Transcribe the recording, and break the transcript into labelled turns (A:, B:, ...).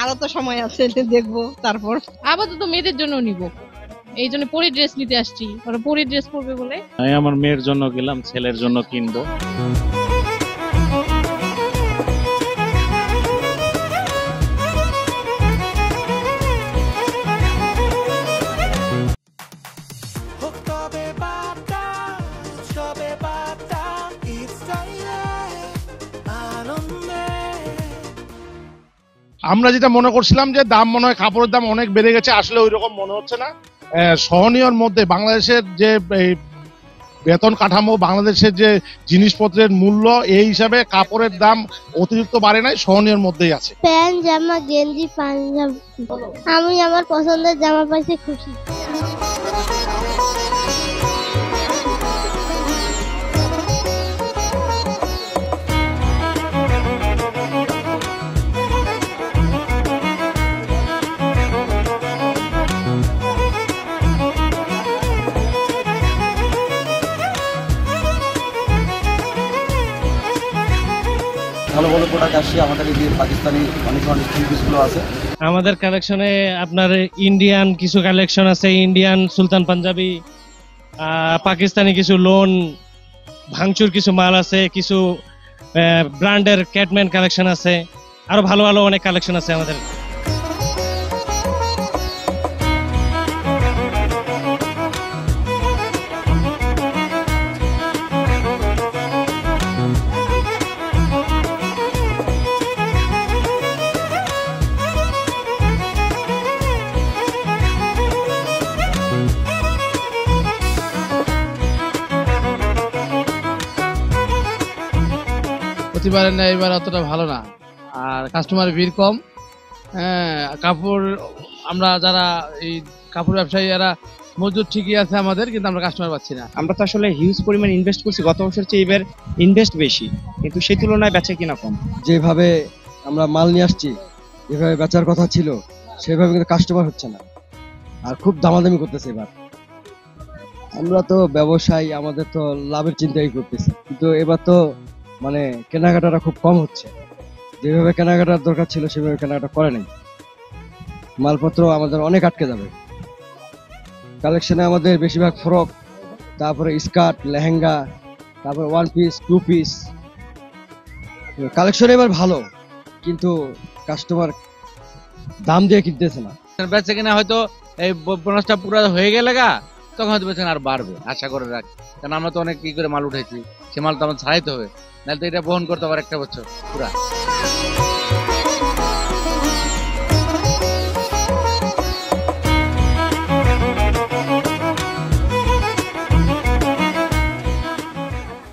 A: আরো তো সময় আছে, দেখবো তারপর।
B: আপাতত মেয়েদের জন্য নিব, এই জন্য পরি ড্রেস নিতে আসছি, ওরা পরি ড্রেস পরবে বলে।
C: আমি আমার মেয়ের জন্য গেলাম, ছেলের জন্য কিনবো।
D: আমরা যেটা মনে করছিলাম যে দাম মনে হয় কাপড়ের দাম অনেক বেড়ে গেছে, আসলে ওই রকম মনে হচ্ছে না। সহনীয়র মধ্যে বাংলাদেশের যে বেতন কাঠামো, বাংলাদেশের যে জিনিসপত্রের মূল্য, এই হিসাবে কাপড়ের দাম অতিরিক্ত বাড়ে নাই, সহনীয়র মধ্যেই আছে।
E: প্যান্ট, জামা, গেঞ্জি, পাঞ্জাবি, আমি আমার পছন্দের জামা পাইছি, খুশি।
F: ভালো ভালো প্রোডাক্ট আসছে আমাদের, এই যে পাকিস্তানি অনেক অনেক পিসগুলো আছে
G: আমাদের কালেকশনে। আপনার ইন্ডিয়ান কিছু কালেকশন আছে, ইন্ডিয়ান সুলতান পাঞ্জাবি, পাকিস্তানি কিছু লোন ভাঙচুর কিছু মাল আছে, কিছু ব্র্যান্ডের ক্যাটম্যান কালেকশন আছে, আরো ভালো ভালো অনেক কালেকশন আছে আমাদের।
H: প্রতিবারের না, এবার অতটা ভালো না, আর কাস্টমার ভিড় কম। হ্যাঁ, কাপড় আমরা যারা এই কাপড় ব্যবসায়ী এরা মজুদ ঠিকই আছে আমাদের, কিন্তু আমরা কাস্টমার পাচ্ছি না।
I: আমরা তো আসলে হিউজ পরিমাণ ইনভেস্ট করছি, গত বছর চেয়ে এবার ইনভেস্ট বেশি, কিন্তু সেই তুলনায় বেচা কিনা কম।
F: যেভাবে আমরা মাল নিয়ে আসছি, যেভাবে বেচার কথা ছিল সেভাবে কিন্তু কাস্টমার হচ্ছে না, আর খুব দামাদামি করতেছে এবার। আমরা তো ব্যবসায়ী, আমাদের তো লাভের চিন্তাই করতেছি, কিন্তু এবার তো মানে কেনাকাটাটা খুব কম হচ্ছে। যেভাবে কেনাকাটার দরকার ছিল সেভাবে কেনাকাটা করে নাই, মালপত্র আমাদের অনেক আটকে যাবে। কালেকশনে আমাদের বেশিরভাগ ফ্রক, তারপরে স্কার্ট, লেহেঙ্গা, তারপরে one piece, two piece. Collection এবার ভালো, কিন্তু কাস্টমার দাম দিয়ে কিনতেছে না।
H: বেচে কিনা হয়তো এই বোনাসটা পুরো হয়ে গেলে তখন হয়তো বেচে আর বাড়বে, আশা করে রাখ। কারণ আমরা তো অনেক কি করে মাল উঠেছি, সে মাল তো আমার ছাড়াইতে হবে, নাহলে তো এটা বহন করতে পারে একটা বছর পুরা।